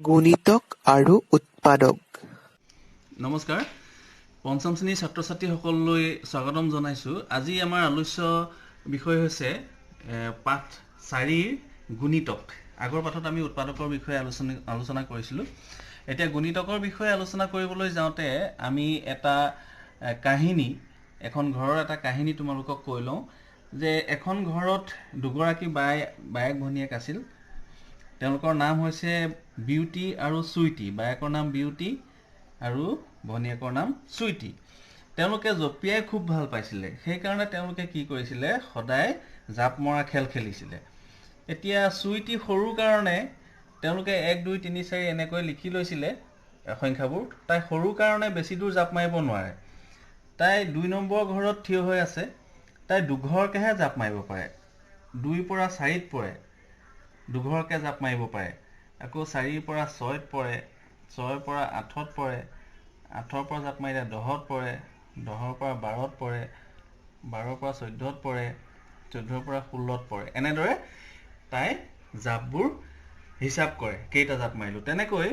গুণিতক আৰু উৎপাদক। নমস্কাৰ, পঞ্চম শ্ৰেণীৰ ছাত্ৰ ছাত্ৰীসকললৈ স্বাগতম জনাইছোঁ। আজি আমাৰ আলোচ্য বিষয় হৈছে পাঠ 4ৰ গুণিতক। আগৰ পাঠত আমি উৎপাদকৰ বিষয়ে আলোচনা কৰিছিলোঁ। এতিয়া গুণিতকৰ বিষয়ে আলোচনা কৰিবলৈ যাওঁতে আমি এটা কাহিনী, এখন ঘৰৰ এটা কাহিনী তোমালোকক কৈ লওঁ যে এখন ঘৰত দুগৰাকী বায়েক ভনীয়েক আছিল। তেওঁলোকৰ নাম হৈছে বিউটি আৰু চুইটি। বায়েকৰ নাম বিউটি আৰু ভনীয়েকৰ নাম চুইটি। তেওঁলোকে জঁপিয়াই খুব ভাল পাইছিলে। সেইকাৰণে তেওঁলোকে কি কৰিছিলে, সদায় জাপ মৰা খেল খেলিছিলে। এতিয়া চুইটি সৰু কাৰণে তেওঁলোকে 1, 2, 3, 4 এনেকৈ লিখি লৈছিলে সংখ্যাবোৰ। তাই সৰু কাৰণে বেছি দূৰ জাপ মাৰিব নোৱাৰে। তাই 2 নম্বৰ ঘৰত থিয় হৈ আছে। তাই দুঘৰকেহে জাপ মাৰিব পাৰে। 2ৰ পৰা 4ত পৰে, দুঘৰকে জাপ মাৰিব পাৰে। আকৌ 4ৰ পৰা 6ত পৰে, 6ৰ পৰা 8ত পৰে, 8ৰ পৰা জাপ মাৰিলে 10ত পৰে, 10ৰ পৰা 12ত পৰে, 12ৰ পৰা 14ত পৰে, 14ৰ পৰা 16ত পৰে। এনেদৰে তাই জাপবোৰ হিচাপ কৰে, কেইটা জাপ মাৰিলোঁ। তেনেকৈ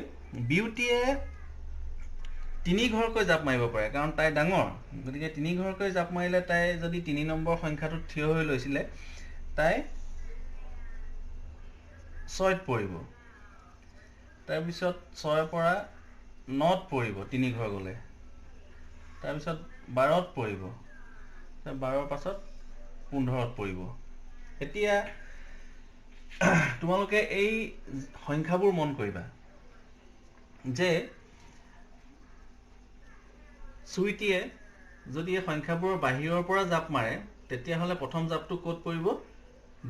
বিউটিয়ে 3 ঘৰকৈ জাপ মাৰিব পাৰে, কাৰণ তাই ডাঙৰ। গতিকে 3 ঘৰকৈ জাপ মাৰিলে তাই যদি 3 নম্বৰ সংখ্যাটোত থিয় হৈ লৈছিলে, তাই 6ত পৰিব। তাৰপিছত 6ৰ পৰা 9ত পৰিব 3 ঘৰ গ'লে। তাৰপিছত 12ত পৰিব। 12ৰ পাছত 15ত পৰিব। এতিয়া তোমালোকে এই সংখ্যাবোৰ মন কৰিবা যে চুইটিয়ে যদি এই সংখ্যাবোৰৰ বাহিৰৰ পৰা জাপ মাৰে, তেতিয়াহ'লে প্ৰথম জাপটো ক'ত পৰিব?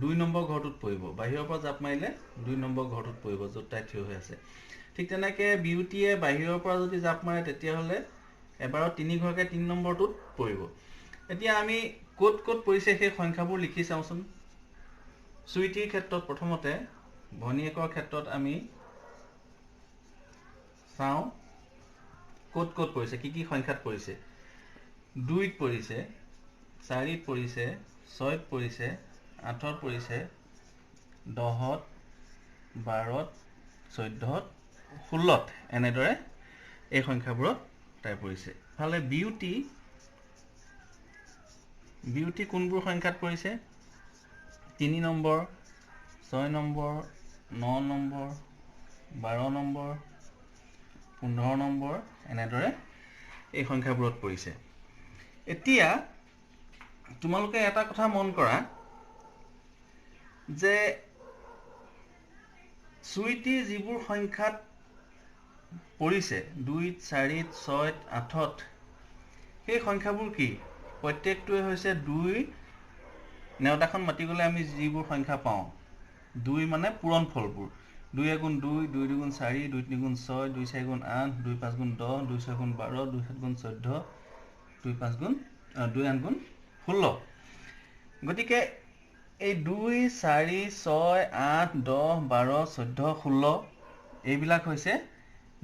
2 নম্বৰ ঘৰটোত পৰিব। বাহিৰৰ পৰা জাপ মাৰিলে 2 নম্বৰ ঘৰটোত পৰিব, য'ত তাই থিয় হৈ আছে। ঠিক তেনেকৈ বিউটিয়ে বাহিৰৰ পৰা যদি জাপ মাৰে, তেতিয়াহ'লে এবাৰত 3 ঘৰকৈ 3 নম্বৰটোত পৰিব। এতিয়া আমি ক'ত ক'ত পৰিছে সেই সংখ্যাবোৰ লিখি চাওঁচোন। চুইটিৰ ক্ষেত্ৰত প্ৰথমতে ভনীয়েকৰ ক্ষেত্ৰত আমি চাওঁ ক'ত ক'ত পৰিছে, কি কি সংখ্যাত পৰিছে। 2ত পৰিছে, 4ত পৰিছে, 6ত পৰিছে, 8ত পৰিছে, 10ত, 12ত, 14ত, 16ত। এনেদৰে এই সংখ্যাবোৰত তাই পৰিছে। ইফালে বিউটি কোনবোৰ সংখ্যাত পৰিছে? 3 number, 6 number, 9 number, 12 number, 15 number, এনেদৰে এই সংখ্যাবোৰত পৰিছে। এতিয়া তোমালোকে এটা কথা মন কৰা যে চুইটিৰ যিবোৰ সংখ্যাত পৰিছে 2ত, 4ত, 6ত, 8ত, সেই সংখ্যাবোৰ কি? প্ৰত্যেকটোৱে হৈছে 2। নেওতাখন মাতি গ'লে আমি যিবোৰ সংখ্যা পাওঁ, 2 মানে পূৰণ ফলবোৰ। 2 এগুণ 2, 2 দুগুণ 4, 2 তিনিগুণ 6, 2 চাৰিগুণ 8, 2 পাঁচগুণ 10, 2 ছয়গুণ 12, 2 সাতগুণ 14, 2 আঠগুণ 16। গতিকে এই 2, 4, 6, 8, 10, 12, 14, 16 এইবিলাক হৈছে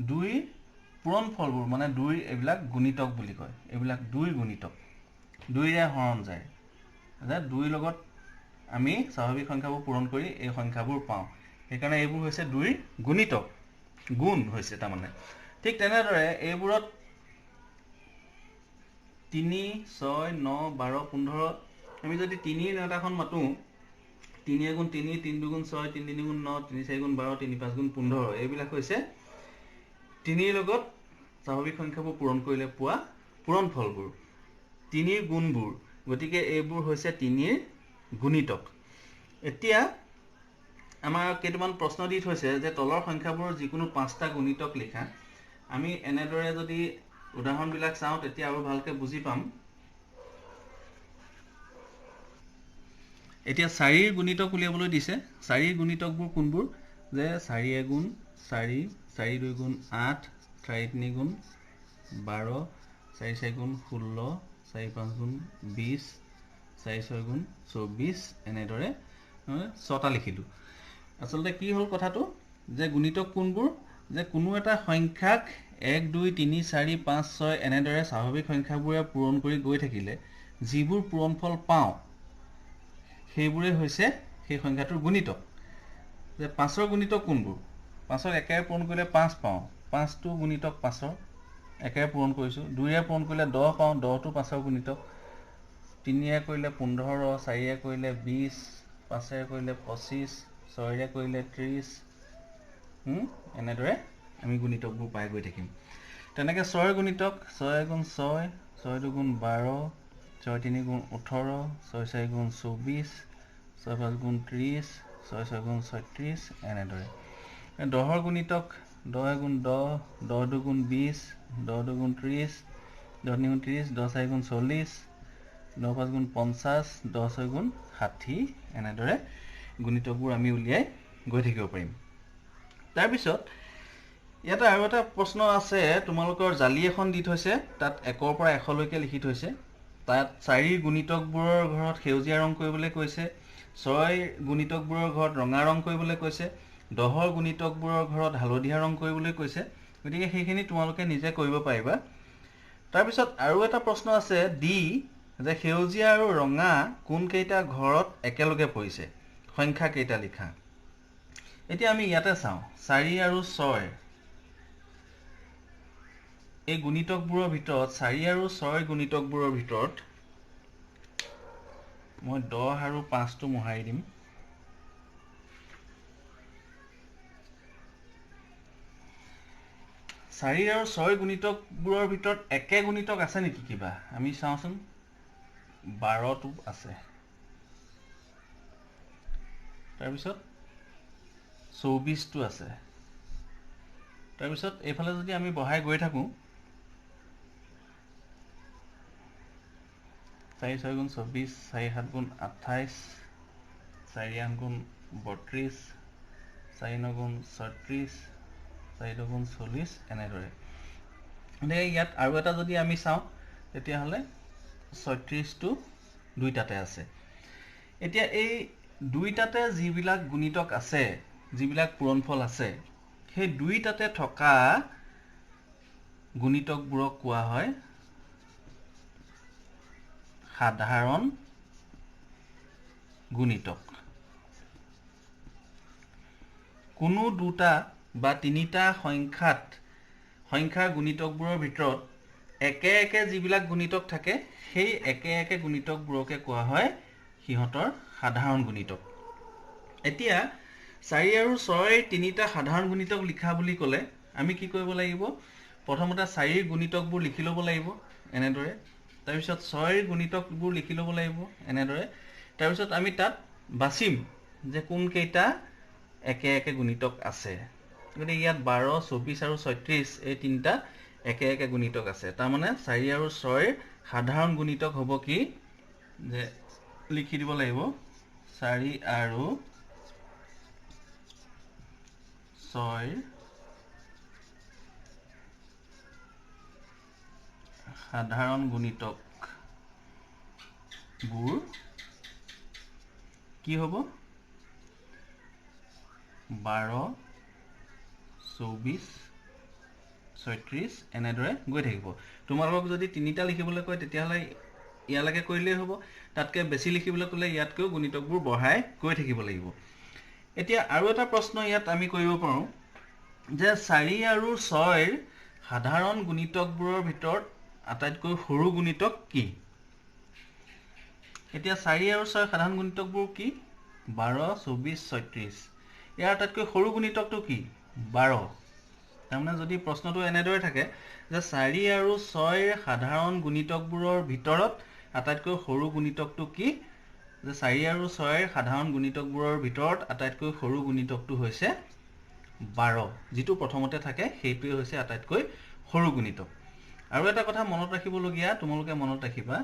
2 পূৰণ ফলবোৰ, মানে 2 এইবিলাক গুণিতক বুলি কয়। এইবিলাক 2 গুণিতক, 2ৰে হৰণ যায়। 2ৰ লগত আমি স্বাভাৱিক সংখ্যাবোৰ পূৰণ কৰি এই সংখ্যাবোৰ পাওঁ। সেইকাৰণে এইবোৰ হৈছে 2ৰ গুণিতক, গুণ হৈছে তাৰমানে। ঠিক তেনেদৰে এইবোৰত 3, 6, 9, 12, 15 আমি যদি 3ৰ নেওতাখন মাতোঁ, 3 এগুণ 3, 3 দুগুণ 6, 3 তিনিগুণ 9, 3 চাৰিগুণ 12, 3 পাঁচগুণ 15। এইবিলাক হৈছে 3ৰ লগত স্বাভাৱিক সংখ্যাবোৰ পূৰণ কৰিলে পোৱা পূৰণ ফলবোৰ, 3ৰ গুণবোৰ। গতিকে এইবোৰ হৈছে 3ৰ গুণিতক। এতিয়া আমাৰ কেইটামান প্ৰশ্ন দি থৈছে যে তলৰ সংখ্যাবোৰৰ যিকোনো 5টা গুণিতক লিখা। আমি এনেদৰে যদি উদাহৰণবিলাক চাওঁ, তেতিয়া আৰু ভালকৈ বুজি পাম। এতিয়া 4ৰ গুণিতক উলিয়াবলৈ দিছে। 4ৰ গুণিতকবোৰ কোনবোৰ? যে 4 এগুণ 4, 4 দুইগুণ 8, 4 তিনিগুণ 12, 4 চাৰিগুণ 16, 4 পাঁচগুণ 20, 4 ছয়গুণ 24। এনেদৰে 6টা লিখিলোঁ। আচলতে কি হ'ল কথাটো, যে গুণিতক কোনবোৰ? যে কোনো এটা সংখ্যাক 1, 2, 3, 4, 5, 6 এনেদৰে স্বাভাৱিক সংখ্যাবোৰে পূৰণ কৰি গৈ থাকিলে যিবোৰ পূৰণফল পাওঁ, সেইবোৰে হৈছে সেই সংখ্যাটোৰ গুণিতক। যে 5ৰ গুণিতক কোনবোৰ? 5ক 1ৰে পূৰণ কৰিলে 5 পাওঁ, 5টো গুণিতক 5ৰ 1ৰে পূৰণ কৰিছোঁ, 2ৰে পূৰণ কৰিলে 10 পাওঁ, 10টো 5ৰ গুণিতক, 3ৰে কৰিলে 15, 4ৰে কৰিলে 20, 5ৰে কৰিলে 25, 6ৰে কৰিলে 30, এনেদৰে আমি গুণিতকবোৰ পাই গৈ থাকিম। তেনেকৈ 6ৰ গুণিতক 6 গুণ 6, 6 দুগুণ 12, 6 তিনি গুণ 18, 6 4 গুণ 24, 6 5 গুণ 30, 6 6 গুণ 36, এনেদৰে। 10ৰ গুণিতক 10 গুণ 10, 10 দুগুণ 20, 10 দুগুণ 30, 10 তিনি গুণ 30, 10 4 গুণ 40, 10 5 গুণ 50, 10 6 গুণ 60, এনেদৰে গুণিতকবোৰ আমি উলিয়াই গৈ থাকিব পাৰিম। তাৰপিছত ইয়াতে আৰু এটা প্ৰশ্ন আছে, তোমালোকৰ জালি এখন দি থৈছে, তাত 1ৰ পৰা 100লৈকে লিখি থৈছে। তাত 4ৰ গুণিতকবোৰৰ ঘৰত সেউজীয়া ৰং কৰিবলৈ কৈছে, 6ৰ গুণিতকবোৰৰ ঘৰত ৰঙা ৰং কৰিবলৈ কৈছে, 10ৰ গুণিতকবোৰৰ ঘৰত হালধীয়া ৰং কৰিবলৈ কৈছে। গতিকে সেইখিনি তোমালোকে নিজে কৰিব পাৰিবা। তাৰপিছত আৰু এটা প্ৰশ্ন আছে ডি, যে সেউজীয়া আৰু ৰঙা কোনকেইটা ঘৰত একেলগে পৰিছে, সংখ্যা কেইটা লিখা। এতিয়া আমি ইয়াতে চাওঁ 4 আৰু 6, এই গুণিতকবোৰৰ ভিতৰত 4 আৰু 6 গুণিতকবোৰৰ ভিতৰত মই 10 আৰু 5টো মোহাৰি দিম। 4 আৰু 6 গুণিতকবোৰৰ ভিতৰত একে গুণিতক আছে নেকি কিবা, আমি চাওঁচোন। 12টো আছে, তাৰপিছত 24টো আছে, তাৰপিছত এইফালে যদি আমি বঢ়াই গৈ থাকোঁ 4 6 গুণ 24, 4 7 গুণ 28, 4 8 গুণ 32, 4 9 গুণ 36, 4 2 গুণ 40, এনেদৰে। গতিকে ইয়াত আৰু এটা যদি আমি চাওঁ তেতিয়াহ'লে 36টো দুইটাতে আছে। এতিয়া এই দুইটাতে যিবিলাক গুণিতক আছে, যিবিলাক পূৰণফল আছে, সেই দুইটাতে থকা গুণিতকবোৰক কোৱা হয় সাধাৰণ গুণিতক। কোনো দুটা বা তিনিটা সংখ্যাৰ গুণিতকবোৰৰ ভিতৰত একে একে যিবিলাক গুণিতক থাকে, সেই একে একে গুণিতকবোৰকে কোৱা হয় সিহঁতৰ সাধাৰণ গুণিতক। এতিয়া 4 আৰু 6 তিনিটা সাধাৰণ গুণিতক লিখা বুলি ক'লে আমি কি কৰিব লাগিব, প্ৰথমতে 4ৰ গুণিতকবোৰ লিখি ল'ব লাগিব এনেদৰে, তাৰপিছত 6ৰ গুণিতকবোৰ লিখি ল'ব লাগিব এনেদৰে, তাৰপিছত আমি তাত বাচিম যে কোনকেইটা একে একে গুণিতক আছে। গতিকে ইয়াত 12, 24 আৰু 36 এই তিনিটা একে একে গুণিতক আছে। তাৰমানে 4 আৰু 6ৰ সাধাৰণ গুণিতক হ'ব কি, যে লিখি দিব লাগিব 4 আৰু 6ৰ সাধাৰণ গুণিতকবোৰ কি হ'ব, 12, 24, 36 এনেদৰে গৈ থাকিব। তোমালোকক যদি তিনিটা লিখিবলৈ কয় তেতিয়াহ'লে ইয়ালৈকে কৰিলেই হ'ব, তাতকৈ বেছি লিখিবলৈ ক'লে ইয়াতকৈও গুণিতকবোৰ বঢ়াই গৈ থাকিব লাগিব। এতিয়া আৰু এটা প্ৰশ্ন ইয়াত আমি কৰিব পাৰোঁ যে 4 আৰু 6ৰ সাধাৰণ গুণিতকবোৰৰ ভিতৰত আটাইতকৈ সৰু গুণিতক কি। এতিয়া 4 আৰু 6ৰ সাধাৰণ গুণিতকবোৰ কি, 12, 24, 36। ইয়াৰ আটাইতকৈ সৰু গুণিতকটো কি, 12। তাৰমানে যদি প্ৰশ্নটো এনেদৰে থাকে যে 4 আৰু 6ৰ সাধাৰণ গুণিতকবোৰৰ ভিতৰত আটাইতকৈ সৰু গুণিতকটো কি, যে 4 আৰু 6ৰ সাধাৰণ গুণিতকবোৰৰ ভিতৰত আটাইতকৈ সৰু গুণিতকটো হৈছে 12, যিটো প্ৰথমতে থাকে সেইটোৱে হৈছে আটাইতকৈ সৰু গুণিতক। আৰু এটা কথা মনত ৰাখিবলগীয়া, তোমালোকে মনত ৰাখিবা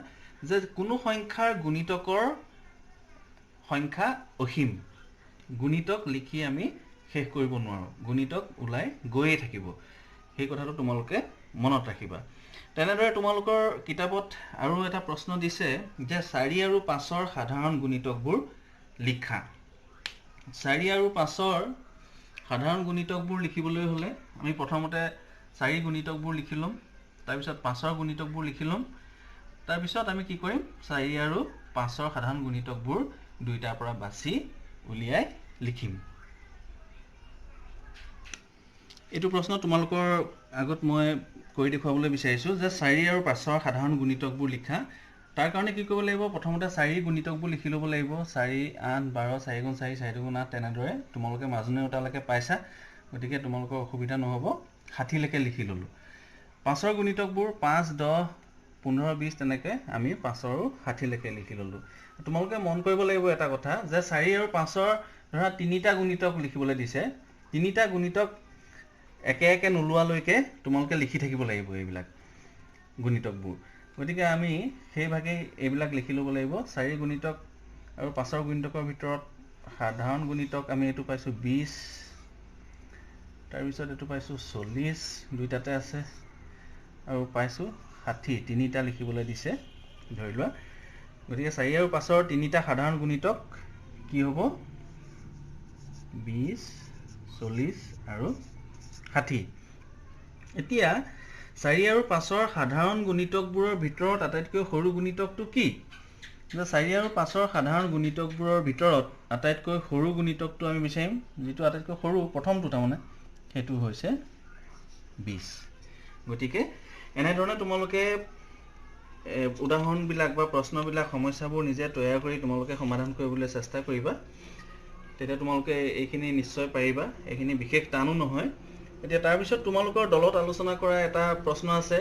যে কোনো সংখ্যাৰ গুণিতকৰ সংখ্যা অসীম। গুণিতক লিখি আমি শেষ কৰিব নোৱাৰোঁ, গুণিতক ওলাই গৈয়ে থাকিব, সেই কথাটো তোমালোকে মনত ৰাখিবা। তেনেদৰে তোমালোকৰ কিতাপত আৰু এটা প্ৰশ্ন দিছে যে 4 আৰু 5ৰ সাধাৰণ গুণিতকবোৰ লিখা। 4 আৰু 5ৰ সাধাৰণ গুণিতকবোৰ লিখিবলৈ হ'লে আমি প্ৰথমতে 4 গুণিতকবোৰ লিখি ল'ম, তাৰপিছত 5ৰ গুণিতকবোৰ লিখি ল'ম, তাৰপিছত আমি কি কৰিম, 4 আৰু 5ৰ সাধাৰণ গুণিতকবোৰ দুইটাৰ পৰা বাছি উলিয়াই লিখিম। এইটো প্ৰশ্ন তোমালোকৰ আগত মই কৰি দেখুৱাবলৈ বিচাৰিছোঁ যে 4 আৰু 5ৰ সাধাৰণ গুণিতকবোৰ লিখা। তাৰ কাৰণে কি কৰিব লাগিব, প্ৰথমতে 4 গুণিতকবোৰ লিখি ল'ব লাগিব। 4, 8, 12, 4 গুণ 4, 4 দুগুণ 8, তেনেদৰে তোমালোকে মাজুনেওতালৈকে পাইছা, গতিকে তোমালোকৰ অসুবিধা নহ'ব। 60লৈকে লিখি ল'লোঁ। 5ৰ গুণিতকবোৰ 5, 10, 15, 20 তেনেকৈ আমি 5 আৰু 60লৈকে লিখি ল'লোঁ। তোমালোকে মন কৰিব লাগিব এটা কথা যে 4 আৰু 5ৰ ধৰা 3টা গুণিতক লিখিবলৈ দিছে। 3টা গুণিতক একে একে নোলোৱালৈকে তোমালোকে লিখি থাকিব লাগিব এইবিলাক গুণিতকবোৰ। গতিকে আমি সেইভাগেই এইবিলাক লিখি ল'ব লাগিব। 4 গুণিতক আৰু 5ৰ গুণিতকৰ ভিতৰত সাধাৰণ গুণিতক আমি এইটো পাইছোঁ 20, তাৰপিছত এইটো পাইছোঁ 40, দুইটাতে আছে, আৰু পাইছোঁ 60, 3টা লিখিবলৈ দিছে ধৰি লোৱা। গতিকে 4 আৰু 5ৰ 3টা সাধাৰণ গুণিতক কি হ'ব, 20, 40 আৰু 60। এতিয়া 4 আৰু 5ৰ সাধাৰণ গুণিতকবোৰৰ ভিতৰত আটাইতকৈ সৰু গুণিতকটো কি? 4 আৰু 5ৰ সাধাৰণ গুণিতকবোৰৰ ভিতৰত আটাইতকৈ সৰু গুণিতকটো আমি বিচাৰিম, যিটো আটাইতকৈ সৰু প্ৰথমটো তাৰমানে, সেইটো হৈছে 20। গতিকে এনেধৰণে তোমালোকে উদাহৰণবিলাক বা প্ৰশ্নবিলাক, সমস্যাবোৰ নিজে তৈয়াৰ কৰি তোমালোকে সমাধান কৰিবলৈ চেষ্টা কৰিবা। তেতিয়া তোমালোকে এইখিনি নিশ্চয় পাৰিবা, এইখিনি বিশেষ টানো নহয়। এতিয়া তাৰপিছত তোমালোকৰ দলত আলোচনা কৰা এটা প্ৰশ্ন আছে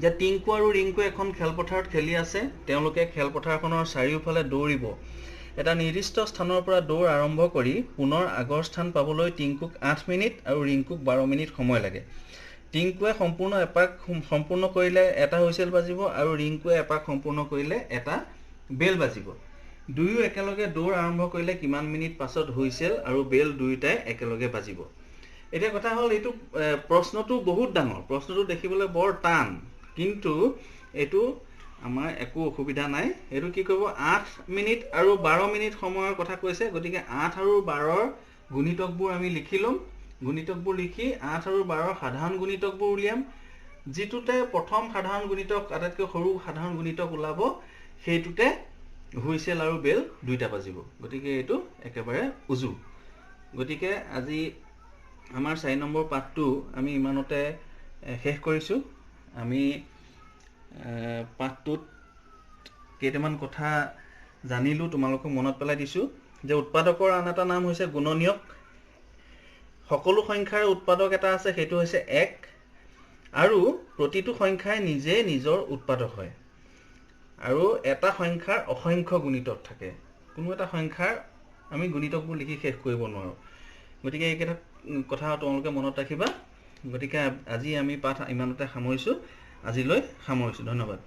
যে টিংকু আৰু ৰিংকু এখন খেলপথাৰত খেলি আছে। তেওঁলোকে খেলপথাৰখনৰ চাৰিওফালে দৌৰিব। এটা নিৰ্দিষ্ট স্থানৰ পৰা দৌৰ আৰম্ভ কৰি পুনৰ আগৰ স্থান পাবলৈ টিংকুক 8 মিনিট আৰু ৰিংকুক 12 মিনিট সময় লাগে। টিংকুৱে সম্পূৰ্ণ এপাক সম্পূৰ্ণ কৰিলে এটা হুইচেল বাজিব আৰু ৰিংকুৱে এপাক সম্পূৰ্ণ কৰিলে এটা বেল বাজিব। দুয়ো একেলগে দৌৰ আৰম্ভ কৰিলে কিমান মিনিট পাছত হুইচেল আৰু বেল দুয়োটাই একেলগে বাজিব। এতিয়া কথা হ'ল, এইটো প্ৰশ্নটো বহুত ডাঙৰ, প্ৰশ্নটো দেখিবলৈ বৰ টান, কিন্তু এইটো আমাৰ একো অসুবিধা নাই। এইটো কি কৰিব, 8 মিনিট আৰু 12 মিনিট সময়ৰ কথা কৈছে। গতিকে 8 আৰু 12ৰ গুণিতকবোৰ আমি লিখি ল'ম। গুণিতকবোৰ লিখি 8 আৰু 12ৰ সাধাৰণ গুণিতকবোৰ উলিয়াম। যিটোতে প্ৰথম সাধাৰণ গুণিতক, আটাইতকৈ সৰু সাধাৰণ গুণিতক ওলাব, সেইটোতে হুইচেল আৰু বেল দুইটা বাজিব। গতিকে এইটো একেবাৰে উজু। গতিকে আজি আমাৰ 4 নম্বৰ পাঠটো আমি ইমানতে শেষ কৰিছোঁ। আমি পাঠটোত কেইটামান কথা জানিলোঁ, তোমালোকক মনত পেলাই দিছোঁ যে উৎপাদকৰ আন এটা নাম হৈছে গুণনীয়ক। সকলো সংখ্যাৰ উৎপাদক এটা আছে, সেইটো হৈছে 1, আৰু প্ৰতিটো সংখ্যাই নিজে নিজৰ উৎপাদক হয়। আৰু এটা সংখ্যাৰ অসংখ্য গুণিতক থাকে। কোনো এটা সংখ্যাৰ আমি গুণিতকবোৰ লিখি শেষ কৰিব নোৱাৰোঁ। গতিকে এইকেইটা কথা তোমালোকে মনত ৰাখিবা। গতিকে আজি আমি পাঠ ইমানতে সামৰিছোঁ। আজিলৈ সামৰিছোঁ। ধন্যবাদ।